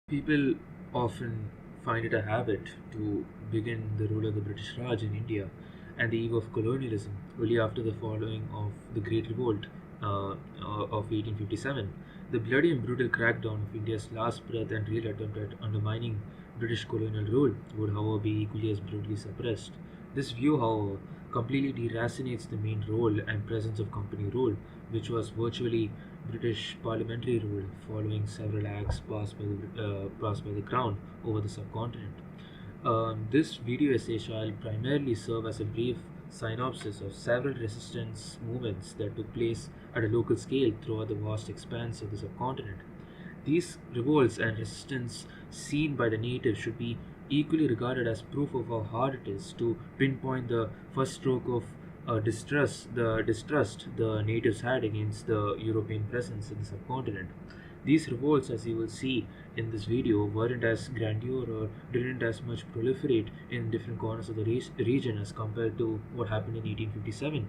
People often find it a habit to begin the rule of the British Raj in India and the eve of colonialism only after the following of the Great Revolt of 1857. The bloody and brutal crackdown of India's last breath and real attempt at undermining British colonial rule would, however, be equally as brutally suppressed. This view, however, completely deracinates the main role and presence of company rule, which was virtually British parliamentary rule following several acts passed by the Crown over the subcontinent. This video essay shall primarily serve as a brief synopsis of several resistance movements that took place at a local scale throughout the vast expanse of the subcontinent. These revolts and resistance seen by the natives should be equally regarded as proof of how hard it is to pinpoint the first stroke of distrust the natives had against the European presence in the subcontinent. These revolts, as you will see in this video, weren't as grandeur or didn't as much proliferate in different corners of the region as compared to what happened in 1857.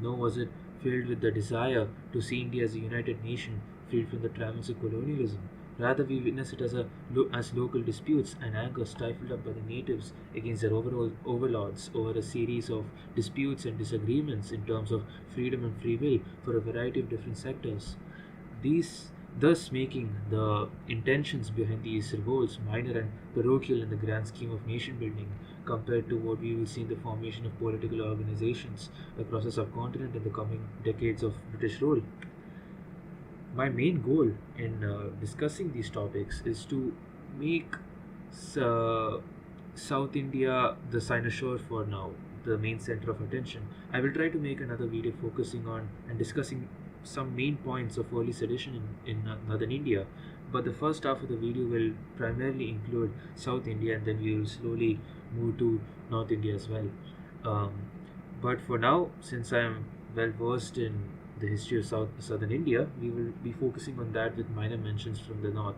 Nor was it filled with the desire to see India as a united nation freed from the trammels of colonialism. Rather, we witness it as local disputes and anger stifled up by the natives against their overall overlords over a series of disputes and disagreements in terms of freedom and free will for a variety of different sectors. These thus making the intentions behind these revolts minor and parochial in the grand scheme of nation building compared to what we will see in the formation of political organizations across the subcontinent in the coming decades of British rule. My main goal in discussing these topics is to make uh, South India the cynosure for now, the main center of attention. I will try to make another video focusing on and discussing some main points of early sedition in northern India, but the first half of the video will primarily include South India and then we will slowly move to North India as well. Um, but for now, since I am well versed in the history of southern India, we will be focusing on that with minor mentions from the north.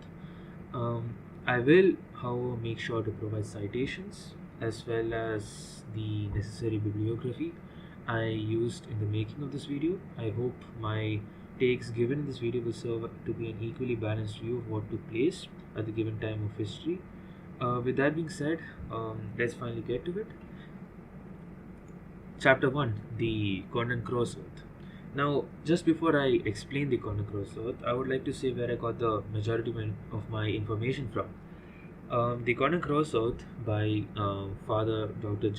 I will, however, make sure to provide citations as well as the necessary bibliography I used in the making of this video. I hope my takes given in this video will serve to be an equally balanced view of what took place at the given time of history. With that being said, let's finally get to it. Chapter 1, the Coonan Crossroad. Now, just before I explain the Coonan Crossroad, I would like to say where I got the majority of my information from. The Coonan Crossroad by Father Dr.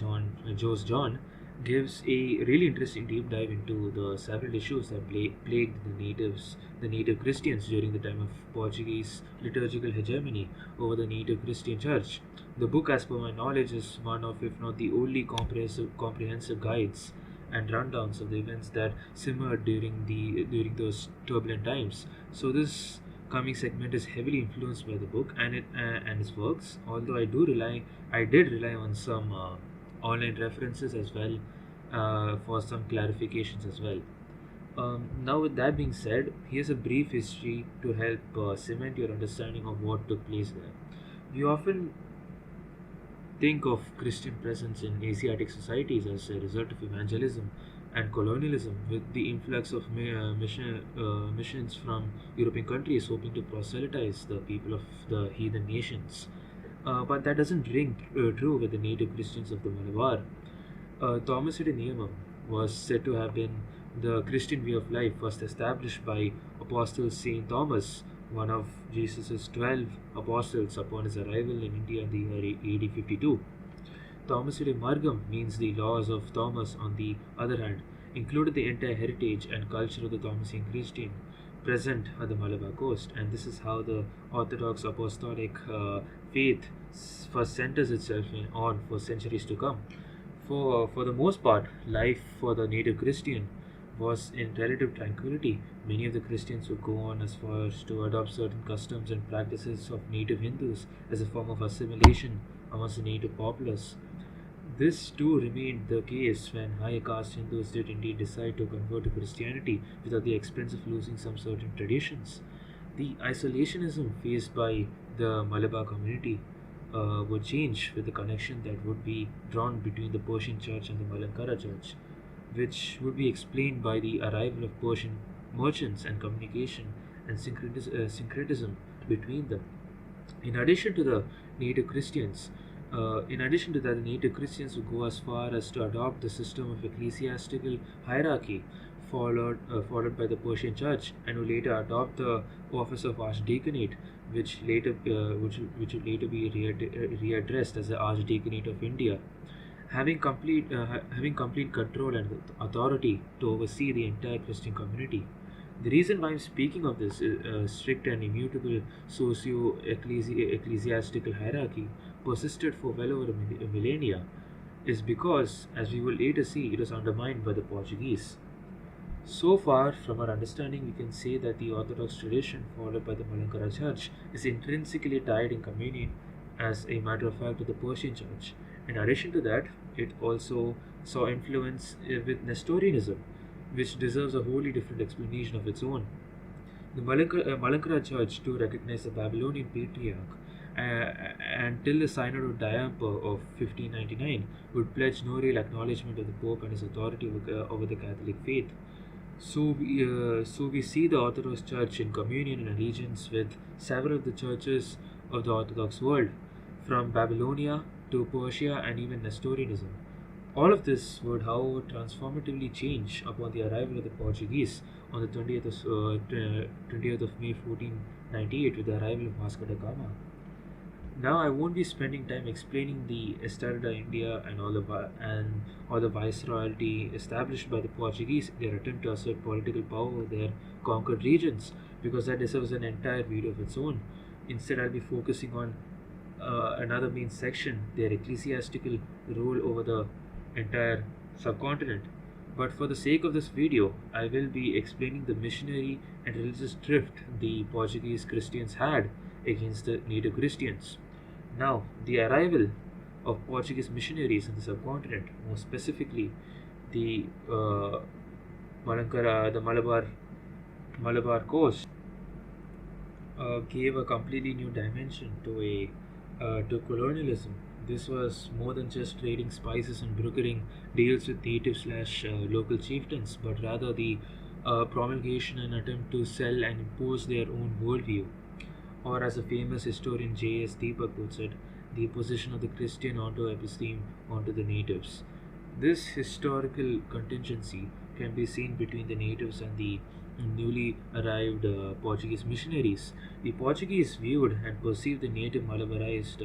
Jose John gives a really interesting deep dive into the several issues that plagued the native Christians during the time of Portuguese liturgical hegemony over the native Christian church. The book, as per my knowledge, is one of, if not the only comprehensive guides and rundowns of the events that simmered during those turbulent times. So this coming segment is heavily influenced by the book and its works. Although I did rely on some online references as well for some clarifications as well. Now, with that being said, here's a brief history to help cement your understanding of what took place there. We often think of Christian presence in Asiatic societies as a result of evangelism and colonialism, with the influx of missions from European countries hoping to proselytize the people of the heathen nations. But that doesn't ring true with the native Christians of the Malabar. Thomas Niyamam was said to have been the Christian way of life first established by Apostle Saint Thomas, one of Jesus' 12 apostles, upon his arrival in India in the year AD 52. Thomas Margam means the laws of Thomas, on the other hand, included the entire heritage and culture of the Thomasian Christian present at the Malabar coast, and this is how the Orthodox Apostolic faith first centers itself on for centuries to come. For the most part, life for the native Christian was in relative tranquility. Many of the Christians would go on as far as to adopt certain customs and practices of native Hindus as a form of assimilation amongst the native populace. This too remained the case when higher caste Hindus did indeed decide to convert to Christianity without the expense of losing some certain traditions. The isolationism faced by the Malabar community would change with the connection that would be drawn between the Persian church and the Malankara church, which would be explained by the arrival of Persian merchants and communication and syncretism between them. In addition to the native Christians, in addition to that, the native Christians would go as far as to adopt the system of ecclesiastical hierarchy followed by the Persian Church, and would later adopt the office of archdeaconate, which would later be readdressed as the Archdeaconate of India, having complete control and authority to oversee the entire Christian community. The reason why I'm speaking of this strict and immutable socio-ecclesiastical hierarchy persisted for well over a millennia is because, as we will later see, it was undermined by the Portuguese. So far, from our understanding, we can say that the Orthodox tradition followed by the Malankara Church is intrinsically tied in communion, as a matter of fact, to the Persian Church. In addition to that, it also saw influence with Nestorianism, which deserves a wholly different explanation of its own. The Malankara Church too recognized the Babylonian Patriarch, and till the Synod of Diamper of 1599 would pledge no real acknowledgement of the Pope and his authority over the Catholic faith. So we see the Orthodox Church in communion and allegiance with several of the churches of the Orthodox world, from Babylonia to Persia and even Nestorianism. All of this would, however, transformatively change upon the arrival of the Portuguese on the 20th of May 1498 with the arrival of Vasco da Gama. Now, I won't be spending time explaining the A.Sreedhara India and all the viceroyalty established by the Portuguese in their attempt to assert political power over their conquered regions, because that deserves an entire video of its own. Instead, I'll be focusing on another main section, their ecclesiastical rule over the entire subcontinent. But for the sake of this video, I will be explaining the missionary and religious drift the Portuguese Christians had against the native Christians. Now, the arrival of Portuguese missionaries in the subcontinent, more specifically the Malabar coast, gave a completely new dimension to colonialism. This was more than just trading spices and brokering deals with native/local chieftains, but rather the promulgation and attempt to sell and impose their own worldview, or as a famous historian J.S. Deepak puts it, the position of the Christian onto episteme onto the natives. This historical contingency can be seen between the natives and the newly arrived Portuguese missionaries. The Portuguese viewed and perceived the native Malabarized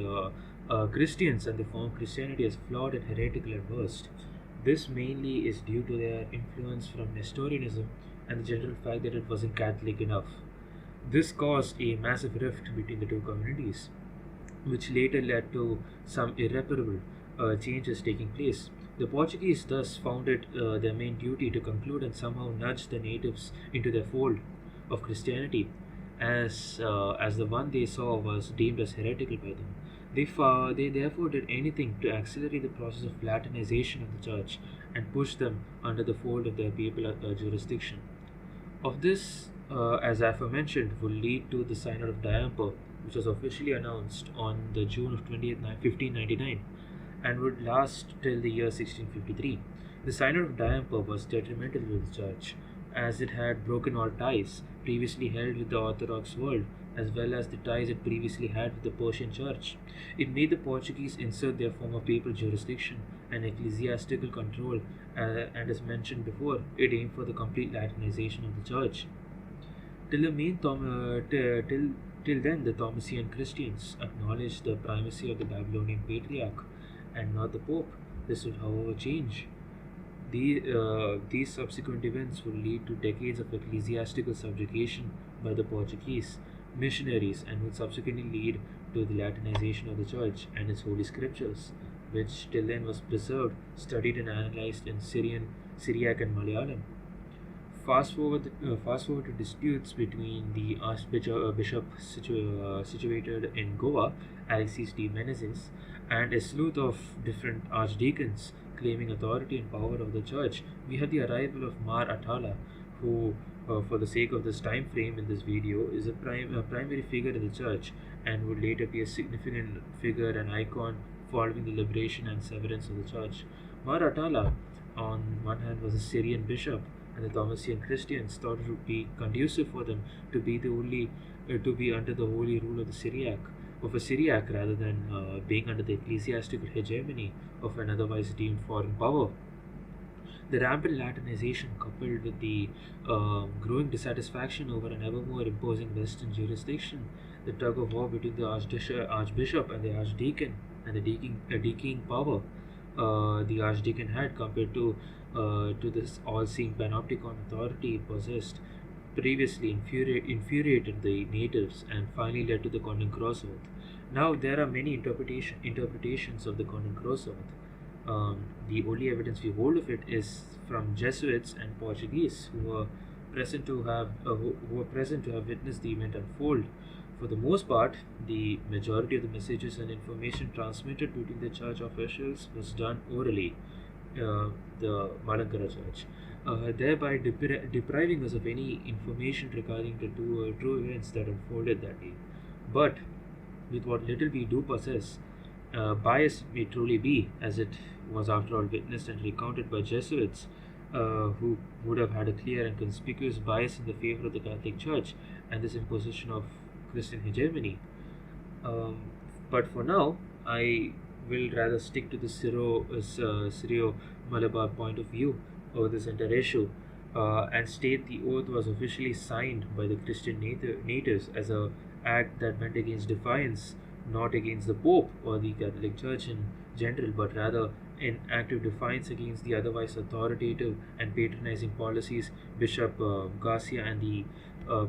Christians and the form of Christianity as flawed and heretical at worst. This mainly is due to their influence from Nestorianism and the general fact that it wasn't Catholic enough. This caused a massive rift between the two communities, which later led to some irreparable changes taking place. The Portuguese thus found it their main duty to conclude and somehow nudge the natives into their fold of Christianity, as the one they saw was deemed as heretical by them. They therefore did anything to accelerate the process of Latinization of the church and push them under the fold of their papal jurisdiction. Of this, as aforementioned, will lead to the Synod of Diamper, which was officially announced on the June of 1599 and would last till the year 1653. The Synod of Diamper was detrimental to the church, as it had broken all ties previously held with the Orthodox world, as well as the ties it previously had with the Persian Church. It made the Portuguese insert their former papal jurisdiction and ecclesiastical control, and as mentioned before, it aimed for the complete Latinization of the Church. Till then, the Thomasian Christians acknowledged the primacy of the Babylonian Patriarch and not the Pope. This would, however, change. These subsequent events would lead to decades of ecclesiastical subjugation by the Portuguese missionaries and would subsequently lead to the Latinization of the Church and its holy scriptures, which till then was preserved, studied and analyzed in Syriac and Malayalam. Fast forward to disputes between the Archbishop situated in Goa, Alexis de Menezes, and a slew of different archdeacons claiming authority and power of the church. We have the arrival of Mar Atala, who, for the sake of this time frame in this video, is a primary figure in the church and would later be a significant figure and icon following the liberation and severance of the church. Mar Atala, on one hand, was a Syrian bishop, and the Thomasian Christians thought it would be conducive for them to be under the holy rule of the Syriac, of a Syriac rather than being under the ecclesiastical hegemony of an otherwise deemed foreign power. The rampant Latinization, coupled with the growing dissatisfaction over an ever more imposing Western jurisdiction, the tug of war between the archbishop and the archdeacon, and the decaying power the archdeacon had compared to this all-seeing panopticon authority it possessed, previously infuriated the natives and finally led to the Cotton Cross Oath. Now there are many interpretations of the Cotton Cross Oath. The only evidence we hold of it is from Jesuits and Portuguese who were present to have witnessed the event unfold. For the most part, the majority of the messages and information transmitted between the church officials was done orally, the Malankara Church, thereby depriving us of any information regarding the true events that unfolded that day. But with what little we do possess, bias may truly be, as it was after all witnessed and recounted by Jesuits, who would have had a clear and conspicuous bias in the favor of the Catholic Church and this imposition of Christian hegemony. But for now, I will rather stick to the Syrio-Malabar point of view over this entire issue, and state the oath was officially signed by the Christian natives as an act that went against defiance, not against the Pope or the Catholic Church in general, but rather in active defiance against the otherwise authoritative and patronizing policies Bishop Garcia and the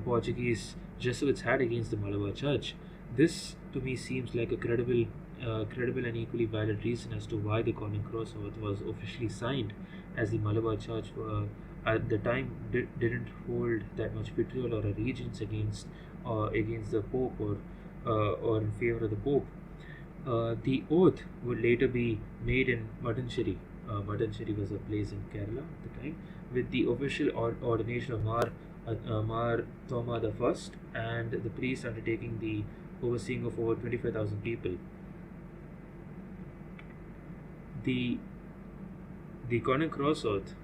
Portuguese Jesuits had against the Malabar Church. This, to me, seems like a credible and equally valid reason as to why the Cotton Cross Oath was officially signed, as the Malabar Church at the time didn't hold that much vitriol or allegiance against the Pope or in favor of the Pope. The oath would later be made in Madancherry. Madancherry was a place in Kerala at the time, with the official ordination of Mar Thoma I and the priest undertaking the overseeing of over 25,000 people. The Cotton Cross Oath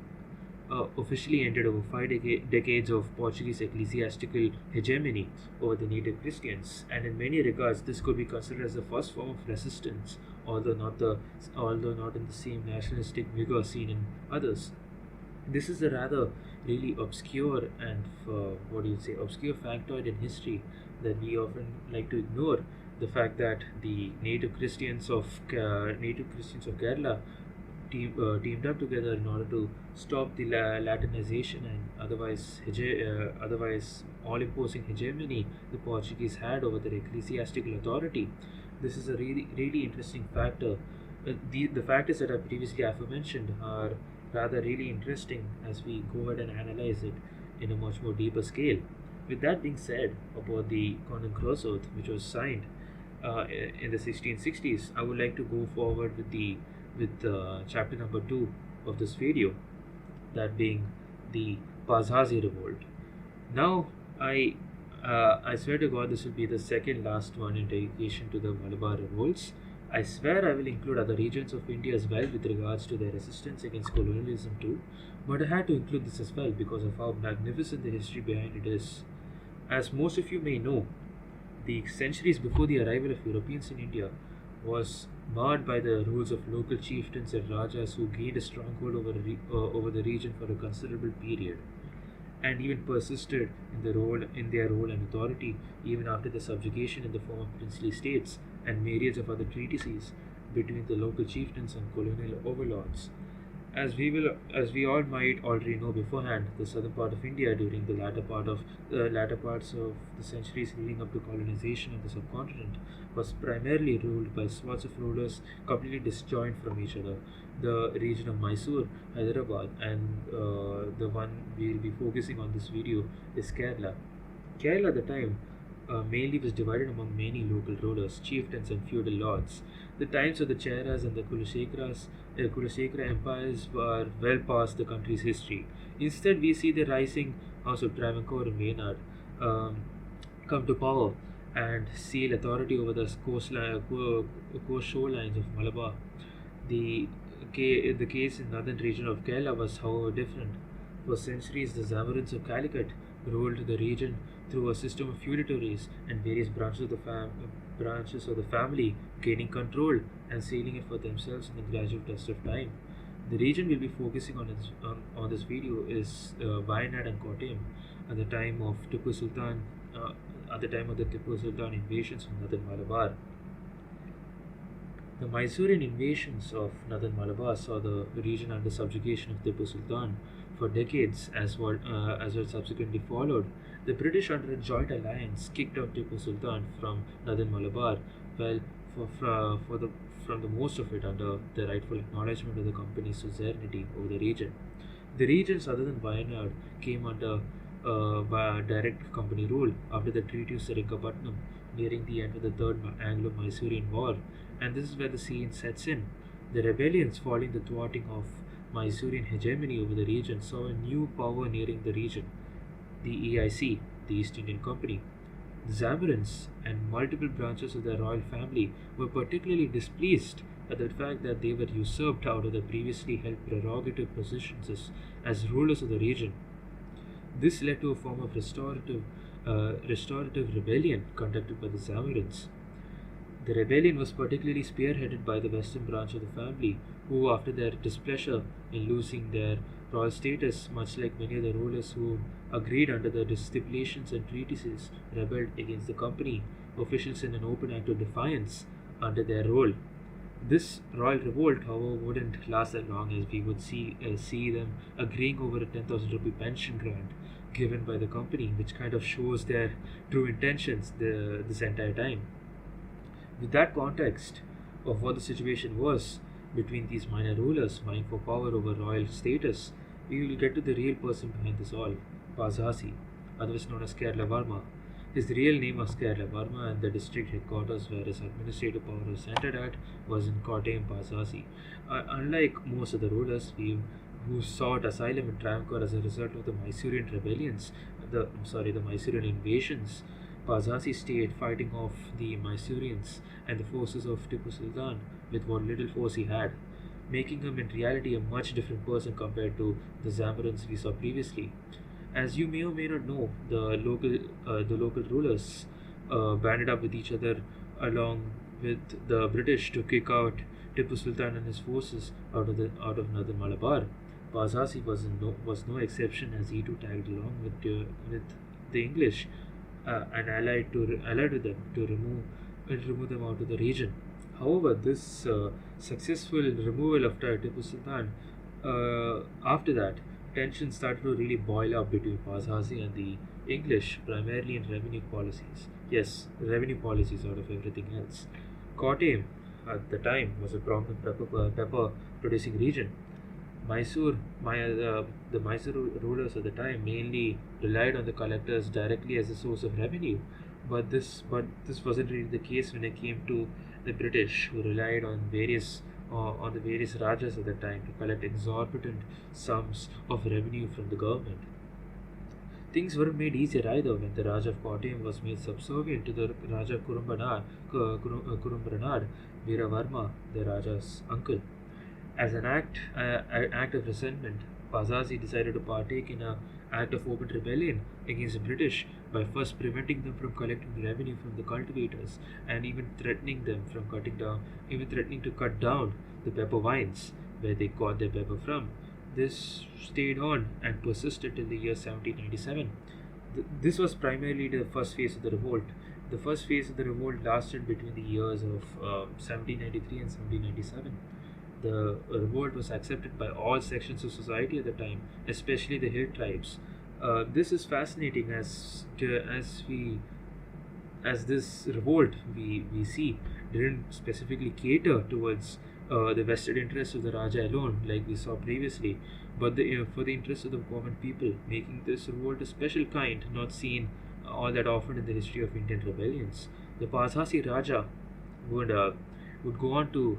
officially ended over 5 decades of Portuguese ecclesiastical hegemony over the native Christians, and in many regards this could be considered as the first form of resistance, although not in the same nationalistic vigor seen in others. This is a rather really obscure and obscure factoid in history that we often like to ignore. The fact that the native Christians of Kerala teamed up together in order to stop the Latinization and otherwise all-imposing hegemony the Portuguese had over their ecclesiastical authority. This is a really interesting factor. The factors that I previously aforementioned are rather really interesting as we go ahead and analyze it in a much more deeper scale. With that being said about the Cotton Cross Oath, which was signed in the 1660s, I would like to go forward with chapter number 2 of this video, that being the Pazhassi Revolt. Now, I swear to God this will be the second last one in dedication to the Malabar revolts. I swear I will include other regions of India as well with regards to their resistance against colonialism too, but I had to include this as well because of how magnificent the history behind it is. As most of you may know, the centuries before the arrival of Europeans in India was marred by the rules of local chieftains and rajas who gained a stronghold over the region for a considerable period, and even persisted in their role and authority even after the subjugation in the form of princely states and myriads of other treaties between the local chieftains and colonial overlords. As we all might already know beforehand, the southern part of India during the latter parts of the centuries leading up to colonization of the subcontinent was primarily ruled by swaths of rulers completely disjoint from each other. The region of Mysore, Hyderabad, and the one we will be focusing on this video is Kerala. Kerala at the time mainly was divided among many local rulers, chieftains, and feudal lords. The times of the Cheras and the Kulasekara empires were well past the country's history. Instead, we see the rising House of Travancore and Maynard come to power and seal authority over the coast shorelines of Malabar. The case in northern region of Kerala was, however, different. For centuries, the Zamorin's of Calicut ruled the region through a system of feudatories and various branches of branches of the family gaining control and sealing it for themselves in the gradual test of time. The region we'll be focusing on this video is Wayanad and Kottayam at the time of Tipu Sultan, at the time of the Tipu Sultan invasions of northern Malabar. The Mysorean invasions of northern Malabar saw the region under subjugation of Tipu Sultan for decades, as what subsequently followed. The British, under a joint alliance, kicked out Tipu Sultan from northern Malabar, while from the most of it under the rightful acknowledgement of the company's suzerainty over the region. The regions other than Wayanad came under direct company rule after the Treaty of Seringamapatnam nearing the end of the Third Anglo-Mysorean War, and this is where the scene sets in. The rebellions following the thwarting of Mysorean hegemony over the region saw a new power nearing the region, the EIC, the East Indian Company. The Zamorans and multiple branches of the royal family were particularly displeased at the fact that they were usurped out of their previously held prerogative positions as rulers of the region. This led to a form of restorative rebellion conducted by the Zamorans. The rebellion was particularly spearheaded by the western branch of the family, who, after their displeasure in losing their royal status, much like many of the rulers who agreed under the stipulations and treatises, rebelled against the company officials in an open act of defiance under their rule. This royal revolt, however, wouldn't last that long, as we would see them agreeing over a 10,000 rupee pension grant given by the company, which kind of shows their true intentions this entire time. With that context of what the situation was between these minor rulers vying for power over royal status, we will get to the real person behind this all, Pazhassi, otherwise known as Kerala Varma. His real name was Kerala Varma, and the district headquarters where his administrative power was centered at was in Kottayam, Pazhassi. Unlike most of the rulers who sought asylum in Travancore as a result of the Mysorean rebellions, the Mysorean invasions, Pazhassi stayed fighting off the Mysoreans and the forces of Tipu Sultan with what little force he had, making him in reality a much different person compared to the Zamorans we saw previously. As you may or may not know, the local rulers banded up with each other along with the British to kick out Tipu Sultan and his forces out of northern Malabar. Pazhassi was no exception, as he too tagged along with the English and allied with them to remove them out of the region. However, this successful removal of Tipu Sultan, after that, tensions started to really boil up between Pazhassi and the English, primarily in revenue policies. Yes, revenue policies out of everything else. Kottayam, at the time, was a prominent pepper producing region. The Mysore rulers at the time mainly relied on the collectors directly as a source of revenue, but this wasn't really the case when it came to the British, who relied on the various rajas at the time to collect exorbitant sums of revenue from the government. Things weren't made easier either when the Raja of Kottayam was made subservient to the Raja Kurumbanar, Veeravarma, the Raja's uncle. As an act of resentment, Pazhassi decided to partake in an act of open rebellion against the British by first preventing them from collecting revenue from the cultivators and even threatening to cut down the pepper vines where they got their pepper from. This stayed on and persisted till the year 1797. This was primarily the first phase of the revolt. The first phase of the revolt lasted between the years of 1793 and 1797. The revolt was accepted by all sections of society at the time, especially the hill tribes. This is fascinating as this revolt we see didn't specifically cater towards the vested interests of the Raja alone, like we saw previously, but for the interests of the common people, making this revolt a special kind not seen all that often in the history of Indian rebellions. The Pazhassi Raja would go on to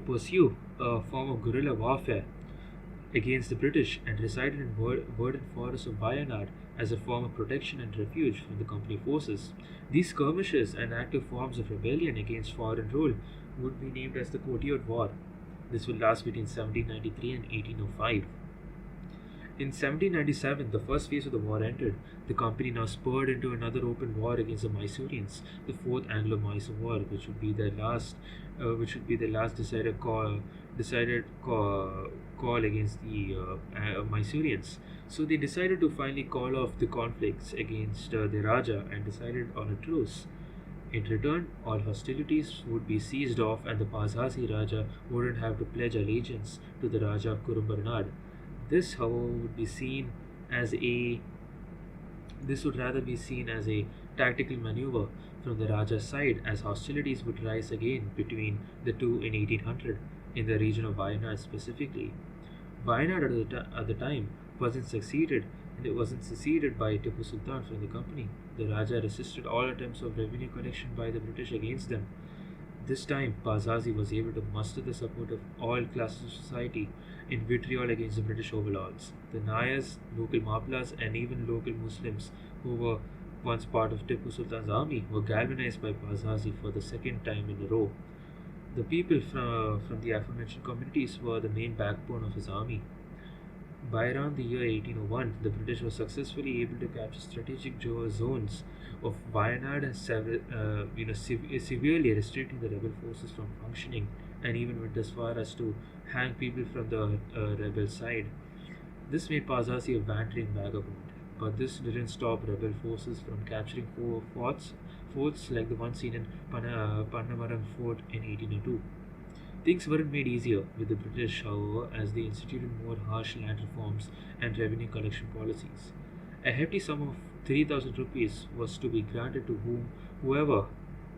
pursue a form of guerrilla warfare against the British and resided in verdant forests of Wayanad as a form of protection and refuge from the company forces. These skirmishes and active forms of rebellion against foreign rule would be named as the Cotiote War. This would last between 1793 and 1805. In 1797, the first phase of the war ended. The company now spurred into another open war against the Mysoreans, the Fourth Anglo-Mysore War, which would be the last decided call against the Mysoreans. So they decided to finally call off the conflicts against the Raja and decided on a truce. In return, all hostilities would be seized off, and the Pazhassi Raja wouldn't have to pledge allegiance to the Raja of Kurumbarnad. This, however, would be seen as a this would rather be seen as a tactical maneuver from the Raja's side, as hostilities would rise again between the two in 1800 in the region of Wayanad specifically. Wayanad at the time wasn't succeeded, and it wasn't seceded by Tipu Sultan from the company. The Raja resisted all attempts of revenue collection by the British against them. This time, Pazhassi was able to muster the support of all classes of society in vitriol against the British overlords. The Nayars, local Maplas, and even local Muslims who were once part of Tipu Sultan's army were galvanized by Pazhassi for the second time in a row. The people from the aforementioned communities were the main backbone of his army. By around the year 1801, the British were successfully able to capture strategic zones of Wayanad, severely restricting the rebel forces from functioning, and even went as far as to hang people from the rebel side. This made Pazhassi a wandering vagabond, but this didn't stop rebel forces from capturing forts like the one seen in Pannamaram Fort in 1802. Things weren't made easier with the British, however, as they instituted more harsh land reforms and revenue collection policies. A hefty sum of 3,000 rupees was to be granted to whoever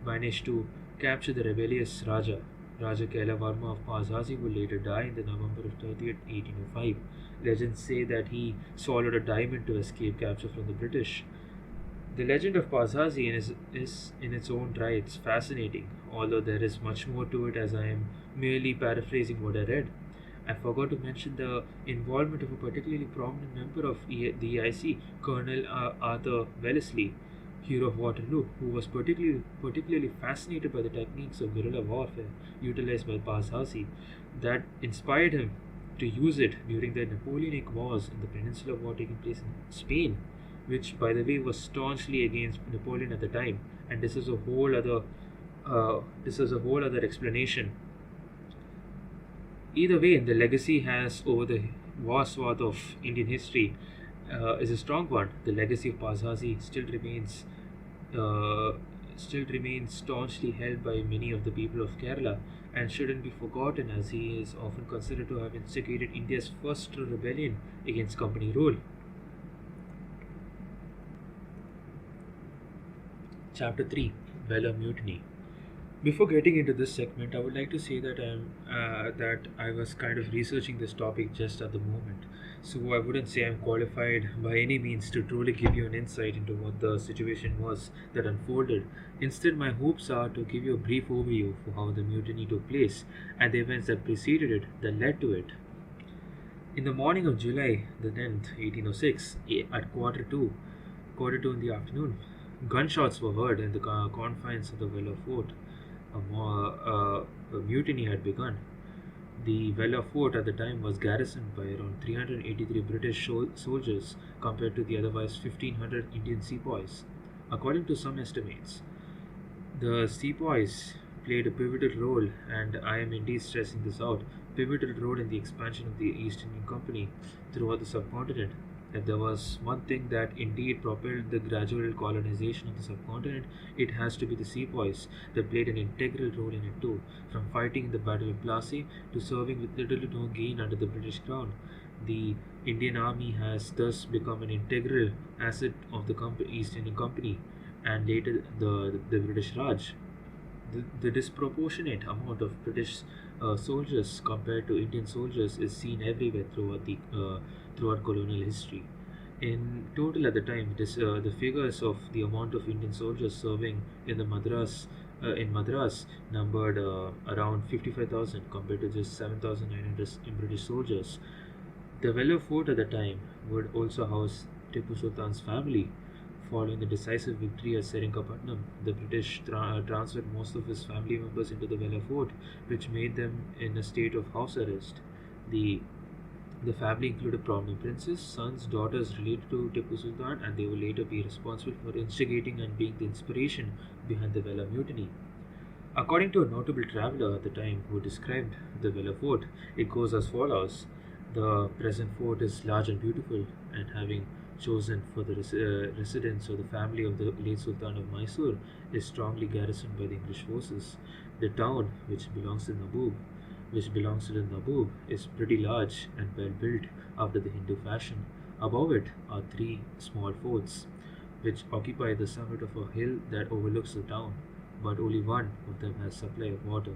managed to capture the rebellious Raja. Raja Kaila Varma of Pazhassi would later die in the November of 30th, 1805. Legends say that he swallowed a diamond to escape capture from the British. The legend of Pazhassi is in its own right fascinating, although there is much more to it, as I am merely paraphrasing what I read. I forgot to mention the involvement of a particularly prominent member of the EIC, Colonel Arthur Wellesley, hero of Waterloo, who was particularly fascinated by the techniques of guerrilla warfare utilized by Pazhassi that inspired him to use it during the Napoleonic Wars in the Peninsular War taking place in Spain, which, by the way, was staunchly against Napoleon at the time. And this is a whole other explanation. Either way, the legacy has over the vast swath of Indian history is a strong one. The legacy of Pazhassi still remains staunchly held by many of the people of Kerala and shouldn't be forgotten, as he is often considered to have instigated India's first rebellion against company rule. Chapter 3, Vellore Mutiny. Before getting into this segment, I would like to say that I was kind of researching this topic just at the moment, so I wouldn't say I'm qualified by any means to truly give you an insight into what the situation was that unfolded. Instead, my hopes are to give you a brief overview for how the mutiny took place and the events that preceded it, that led to it. In the morning of July the 10th, 1806, at quarter two in the afternoon, gunshots were heard in the confines of the Vellore fort. A mutiny had begun. The Vellore fort at the time was garrisoned by around 383 British soldiers compared to the otherwise 1,500 Indian sepoys. According to some estimates, the sepoys played a pivotal role, and I am indeed stressing this out, pivotal role in the expansion of the East Indian Company throughout the subcontinent. If there was one thing that indeed propelled the gradual colonization of the subcontinent, it has to be the sepoys that played an integral role in it too, from fighting in the Battle of Plassey to serving with little to no gain under the British Crown. The Indian Army has thus become an integral asset of the East Indian Company and later the British Raj. The disproportionate amount of British soldiers compared to Indian soldiers is seen everywhere throughout colonial history. In total, at the time, the figures of the amount of Indian soldiers serving in Madras numbered around 55,000 compared to just 7,900 in British soldiers. The Vellore fort at the time would also house Tipu Sultan's family. Following the decisive victory at Seringamapatnam, the British transferred most of his family members into the Vellore fort, which made them in a state of house arrest. The The family included prominent princes, sons, daughters related to Tipu Sultan, and they will later be responsible for instigating and being the inspiration behind the Vellore Mutiny. According to a notable traveler at the time who described the Vellore fort, it goes as follows. The present fort is large and beautiful, and having chosen for the residence of the family of the late Sultan of Mysore, is strongly garrisoned by the English forces. The town, which belongs to the Naboob, is pretty large and well built after the Hindu fashion. Above it are three small forts, which occupy the summit of a hill that overlooks the town, but only one of them has supply of water.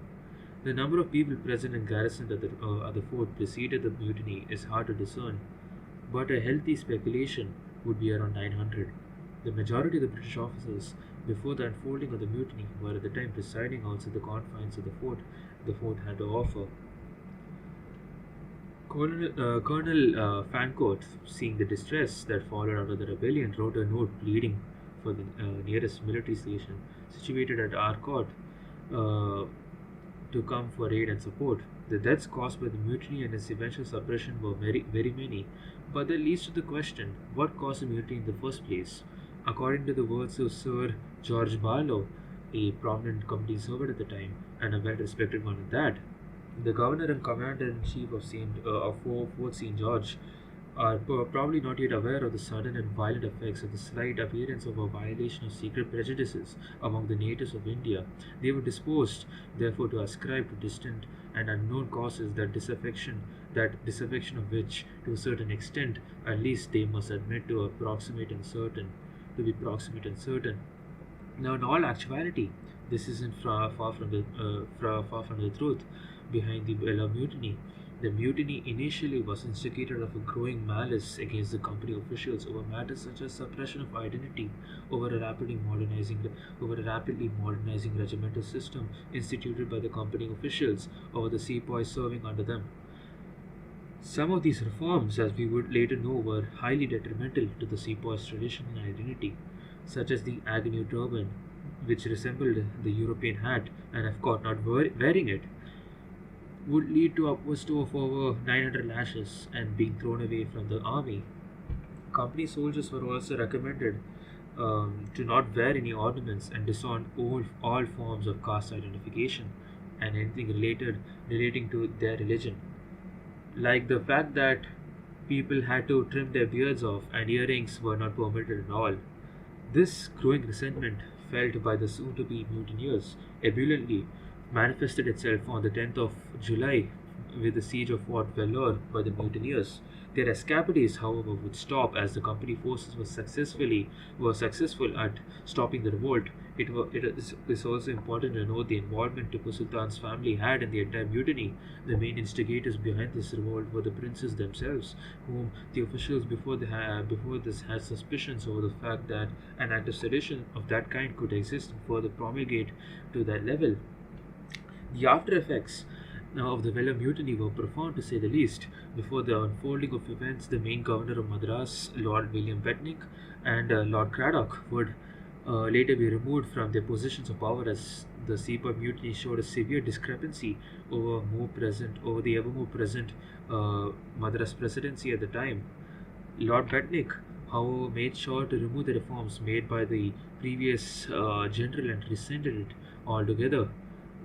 The number of people present and garrisoned at the fort preceded the mutiny is hard to discern, but a healthy speculation would be around 900. The majority of the British officers, before the unfolding of the mutiny, were at the time residing outside the confines of the fort had to offer. Colonel Fancourt, seeing the distress that followed after the rebellion, wrote a note pleading for the nearest military station situated at Arcot uh, to come for aid and support. The deaths caused by the mutiny and its eventual suppression were very many, but that leads to the question, what caused the mutiny in the first place? According to the words of Sir George Barlow, a prominent company servant at the time and a well-respected one at that, the governor and commander-in-chief of Fort St. George are probably not yet aware of the sudden and violent effects of the slight appearance of a violation of secret prejudices among the natives of India. They were disposed, therefore, to ascribe to distant and unknown causes that disaffection of which, to a certain extent, at least they must admit to be proximate and certain. Now, in all actuality, this isn't far from the truth. Behind the Vellore Mutiny, the mutiny initially was instigated of a growing malice against the company officials over matters such as suppression of identity, over over a rapidly modernizing regimental system instituted by the company officials, over the sepoys serving under them. Some of these reforms, as we would later know, were highly detrimental to the sepoys' tradition and identity, such as the agnew turban, which resembled the European hat, and of course not wearing it would lead to upwards of over 900 lashes and being thrown away from the army. Company soldiers were also recommended to not wear any ornaments and disown all forms of caste identification and anything relating to their religion, like the fact that people had to trim their beards off and earrings were not permitted at all. This growing resentment, felt by the soon to be mutineers, ebulliently manifested itself on the 10th of July with the siege of Fort Vellore by the mutineers. Their escapades, however, would stop as the company forces were successful at stopping the revolt. It is also important to note the involvement Tipu Sultan's family had in the entire mutiny. The main instigators behind this revolt were the princes themselves, whom the officials before this had suspicions over the fact that an act of sedition of that kind could exist and further promulgate to that level. The after effects of the Vellore Mutiny were profound to say the least. Before the unfolding of events, the main governor of Madras, Lord William Petnick, and Lord Cradock would later be removed from their positions of power as the Sepoy Mutiny showed a severe discrepancy over the ever more present Madras presidency at the time. Lord Petnick, however, made sure to remove the reforms made by the previous general and rescinded it altogether.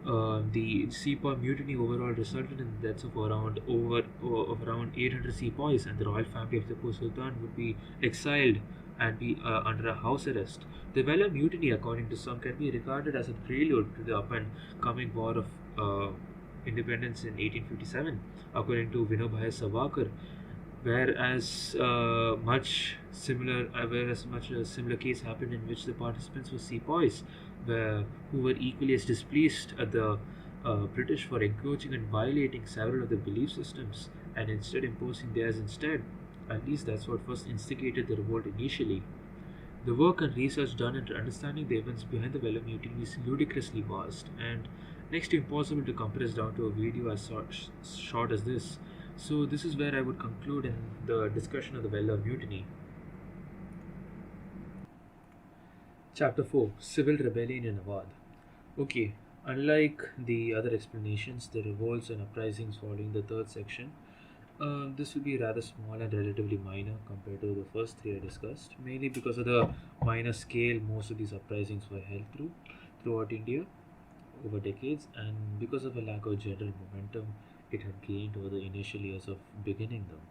The Sepoy mutiny overall resulted in the deaths of around 800 sepoys, and the royal family of Tipu Sultan would be exiled and be under a house arrest. The Vellore mutiny, according to some, can be regarded as a prelude to the up and coming war of independence in 1857, according to Vinobhai Savarkar. Whereas much a similar case happened in which the participants were sepoys, who were equally as displeased at the British for encroaching and violating several of the belief systems and instead imposing theirs instead. At least that's what first instigated the revolt initially. The work and research done into understanding the events behind the Vellore mutiny is ludicrously vast and next to impossible to compress down to a video as short as this. So this is where I would conclude in the discussion of the Vellore mutiny. Chapter 4: Civil Rebellion in Awadh. Okay, unlike the other explanations, the revolts and uprisings following the third section This will be rather small and relatively minor compared to the first three I discussed, mainly because of the minor scale most of these uprisings were held throughout India over decades, and because of a lack of general momentum it had gained over the initial years of beginning them.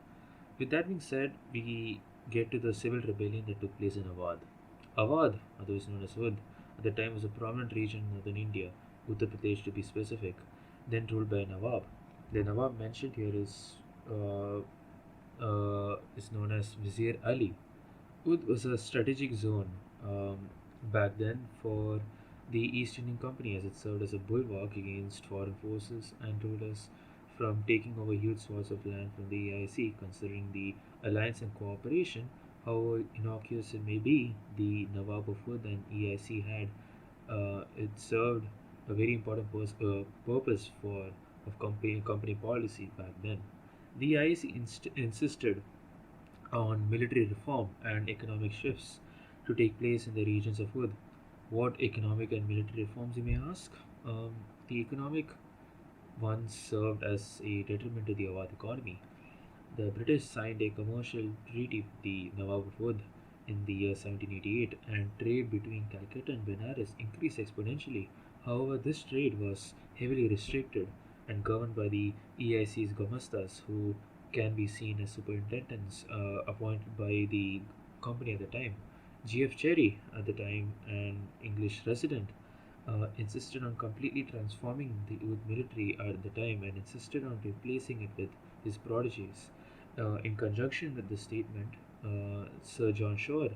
With that being said, we get to the civil rebellion that took place in Awadh. Awadh, otherwise known as Oudh, at the time was a prominent region in northern India, Uttar Pradesh to be specific, then ruled by a Nawab. The Nawab mentioned here uh, is known as Vizier Ali. Oudh was a strategic zone um, back then for the East Indian Company, as it served as a bulwark against foreign forces and rulers from taking over huge swaths of land from the AIC. Considering the alliance and cooperation, however innocuous it may be, the Nawab of Oudh and EIC had it served a very important purpose for of company policy back then. The IAC insisted on military reform and economic shifts to take place in the regions of Wood. What economic and military reforms, you may ask? The economic ones served as a detriment to the Awadh economy. The British signed a commercial treaty with the Nawab of Oudh in the year 1788, and trade between Calcutta and Benares increased exponentially. However, this trade was heavily restricted and governed by the EIC's Gomastas, who can be seen as superintendents appointed by the company at the time. G.F. Cherry, at the time an English resident, insisted on completely transforming the Oudh military at the time and insisted on replacing it with his prodigies. In conjunction with this statement, Sir John Shore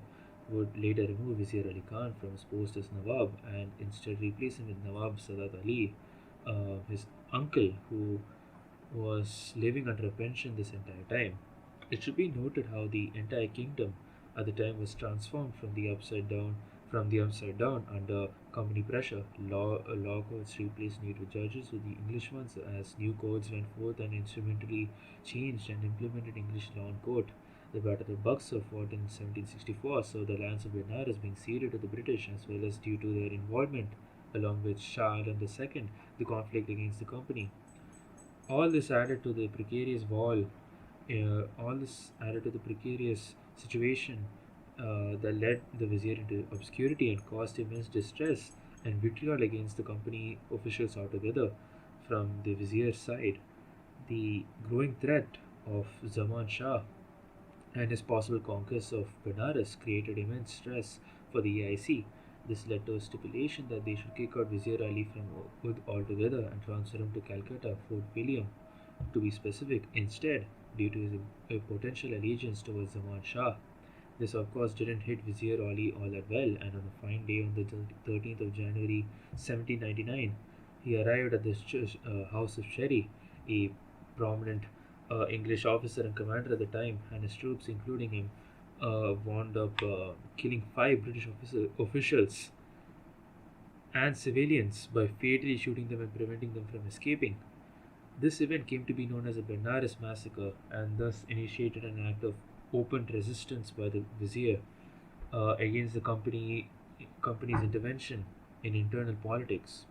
would later remove Vizier Ali Khan from his post as Nawab and instead replace him with Nawab Sadat Ali, his uncle, who was living under a pension this entire time. It should be noted how the entire kingdom at the time was transformed from the upside down under company pressure. Law courts replaced neutral judges with the English ones as new codes went forth and instrumentally changed and implemented English law and court. The Battle of Buxar fought in 1764 saw the lands of Benares being ceded to the British as well as due to their involvement along with Shah Alam II, the conflict against the company. All this added to the all this added to the precarious situation that led the vizier into obscurity and caused immense distress and vitriol against the company officials altogether. From the vizier's side, the growing threat of Zaman Shah and his possible conquest of Benares created immense stress for the AIC. This led to a stipulation that they should kick out Vizier Ali from Oudh altogether and transfer him to Calcutta, Fort William, to be specific, instead, due to his potential allegiance towards Zaman Shah. This, of course, didn't hit Vizier Ali all that well, and on a fine day on the 13th of January 1799, he arrived at the house of Sherry, a prominent English officer and commander at the time, and his troops, including him, wound up killing five British officials and civilians by fatally shooting them and preventing them from escaping. This event came to be known as the Benares Massacre and thus initiated an act of open resistance by the Vizier against the company's intervention in internal politics.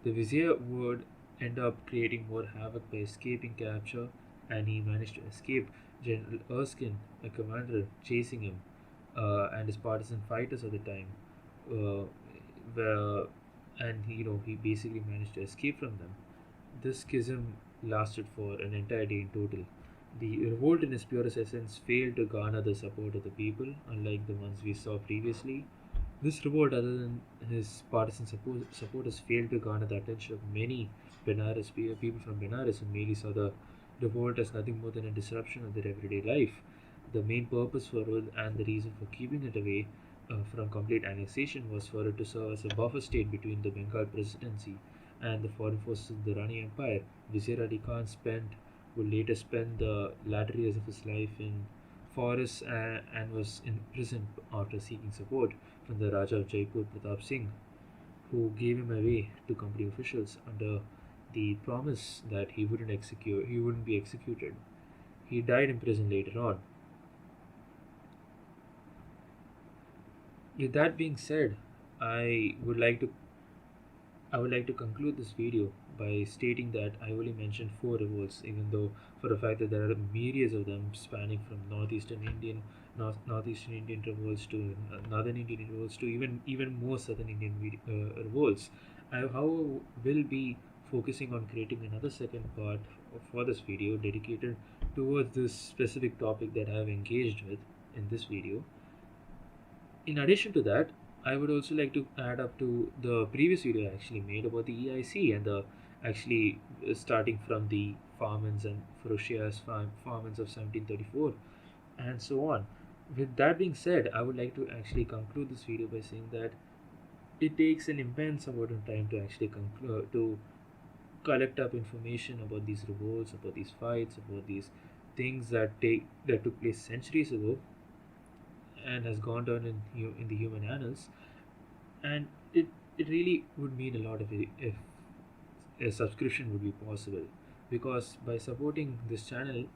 The Vizier would end up creating more havoc by escaping capture, and he managed to escape General Erskine, a commander, chasing him, and his partisan fighters at the time. Uh, were, and he basically managed to escape from them. This schism lasted for an entire day in total. The revolt, in its purest essence, failed to garner the support of the people, unlike the ones we saw previously. This revolt, other than his partisan supporters, failed to garner the attention of many people from Benares who merely saw the revolt as nothing more than a disruption of their everyday life. The main purpose for it and the reason for keeping it away from complete annexation was for it to serve as a buffer state between the Bengal presidency and the foreign forces of the Rani Empire. Vizier Ali Khan would later spend the latter years of his life in forests and was imprisoned after seeking support from the Raja of Jaipur Pratap Singh, who gave him away to company officials under the promise that he wouldn't be executed. He died in prison later on. With that being said, I would like to I would like to conclude this video by stating that I only mentioned 4 revolts, even though for the fact that there are myriads of them spanning from northeastern Indian revolts to northern Indian revolts to even more southern Indian revolts. I, however, will be focusing on creating another second part for this video dedicated towards this specific topic that I have engaged with in this video. In addition to that, I would also like to add up to the previous video I actually made about the EIC and the actually starting from the famines and ferocious famines of 1734 and so on. With that being said, I would like to actually conclude this video by saying that it takes an immense amount of time to actually conclude to collect up information about these revolts, about these fights, about these things that took place centuries ago and has gone down in the human annals, and it really would mean a lot if a subscription would be possible, because by supporting this channel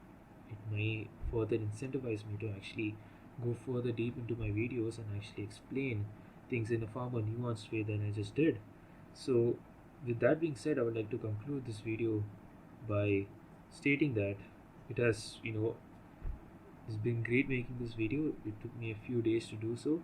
it may further incentivize me to actually go further deep into my videos and actually explain things in a far more nuanced way than I just did. So with that being said, I would like to conclude this video by stating that it has it's been great making this video. It took me a few days to do so,